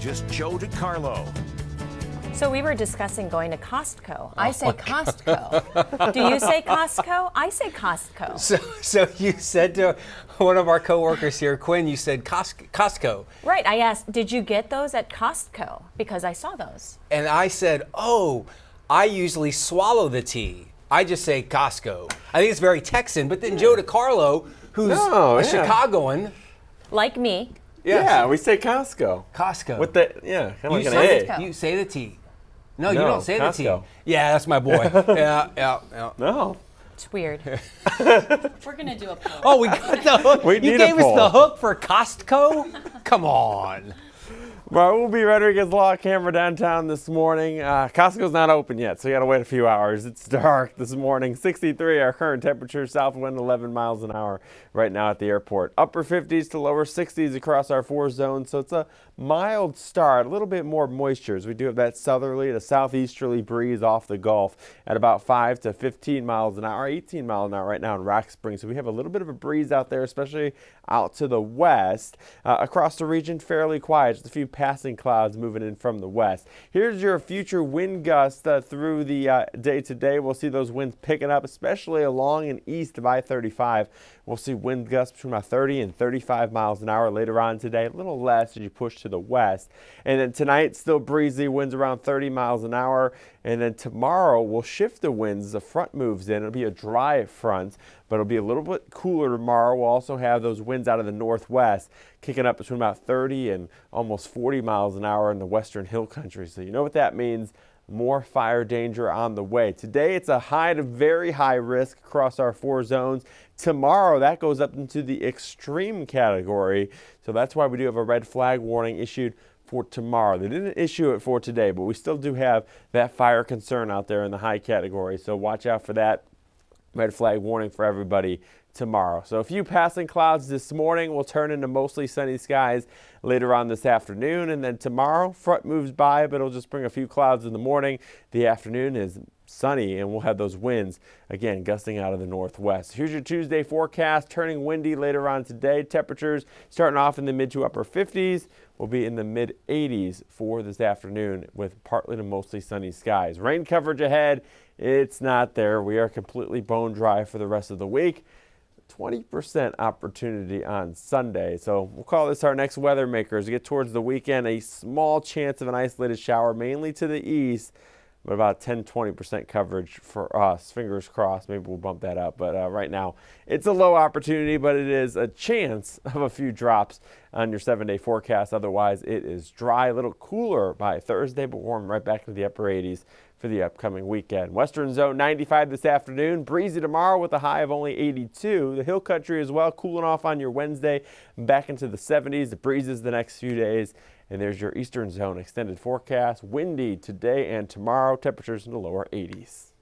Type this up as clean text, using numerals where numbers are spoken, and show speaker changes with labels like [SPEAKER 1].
[SPEAKER 1] meteorologist Joe DiCarlo.
[SPEAKER 2] So we were discussing going to Costco. I say Costco. Do you say Costco? I say Costco.
[SPEAKER 3] So you said to one of our coworkers here, Quinn, you said Costco.
[SPEAKER 2] Right. I asked, did you get those at Costco? Because I saw those.
[SPEAKER 3] And I said, oh, I usually swallow the T. I just say Costco. I think it's very Texan. But then Joe DiCarlo, who's a Chicagoan.
[SPEAKER 2] Like me.
[SPEAKER 4] Yeah, we say Costco.
[SPEAKER 3] Costco.
[SPEAKER 4] With the, kind of like an A.
[SPEAKER 3] You say the T. No, you don't say
[SPEAKER 4] Costco.
[SPEAKER 3] the T. Yeah, that's my boy. Yeah.
[SPEAKER 4] No.
[SPEAKER 2] It's weird.
[SPEAKER 5] We're going to do a poll.
[SPEAKER 3] Oh, we got the hook.
[SPEAKER 4] We
[SPEAKER 3] You
[SPEAKER 4] need
[SPEAKER 3] gave
[SPEAKER 4] a
[SPEAKER 3] us
[SPEAKER 4] poll.
[SPEAKER 3] the hook for Costco? Come on.
[SPEAKER 4] Well, we'll be Rodriguez Law Camera downtown this morning. Costco's not open yet, so you got to wait a few hours. It's dark this morning. 63 our current temperature, south wind 11 miles an hour right now at the airport. Upper 50s to lower 60s across our 4 zones, so it's a mild start, a little bit more moisture as we do have that southerly to southeasterly breeze off the Gulf at about 5 to 15 miles an hour, 18 miles an hour right now in Rock Springs. So we have a little bit of a breeze out there, especially out to the west. Across the region, fairly quiet, just a few passing clouds moving in from the west. Here's your future wind gusts through the day today. We'll see those winds picking up, especially along and east of I-35. We'll see wind gusts between about 30 and 35 miles an hour later on today, a little less as you push to the west. And then tonight, still breezy, winds around 30 miles an hour. And then tomorrow, we'll shift the winds. The front moves in. It'll be a dry front, but it'll be a little bit cooler tomorrow. We'll also have those winds out of the northwest kicking up between about 30 and almost 40 miles an hour in the western hill country. So you know what that means. More fire danger on the way. Today, it's a high to very high risk across our 4 zones. Tomorrow, that goes up into the extreme category. So that's why we do have a red flag warning issued for tomorrow. They didn't issue it for today, but we still do have that fire concern out there in the high category. So watch out for that red flag warning for everybody tomorrow. So a few passing clouds this morning will turn into mostly sunny skies later on this afternoon. And then tomorrow, front moves by, but it'll just bring a few clouds in the morning. The afternoon is sunny, and we'll have those winds, again, gusting out of the northwest. Here's your Tuesday forecast, turning windy later on today. Temperatures starting off in the mid to upper 50s. Will be in the mid 80s for this afternoon with partly to mostly sunny skies. Rain coverage ahead. It's not there. We are completely bone dry for the rest of the week. 20% opportunity on Sunday. So we'll call this our next weather maker. As we get towards the weekend, a small chance of an isolated shower, mainly to the east, but about 10-20% coverage for us. Fingers crossed, maybe we'll bump that up. But right now, it's a low opportunity, but it is a chance of a few drops on your 7-day forecast. Otherwise, it is dry, a little cooler by Thursday, but warm right back into the upper 80s for the upcoming weekend. Western zone 95 this afternoon. Breezy tomorrow with a high of only 82. The hill country as well, cooling off on your Wednesday, back into the 70s. The breezes the next few days. And there's your eastern zone extended forecast. Windy today and tomorrow. Temperatures in the lower 80s.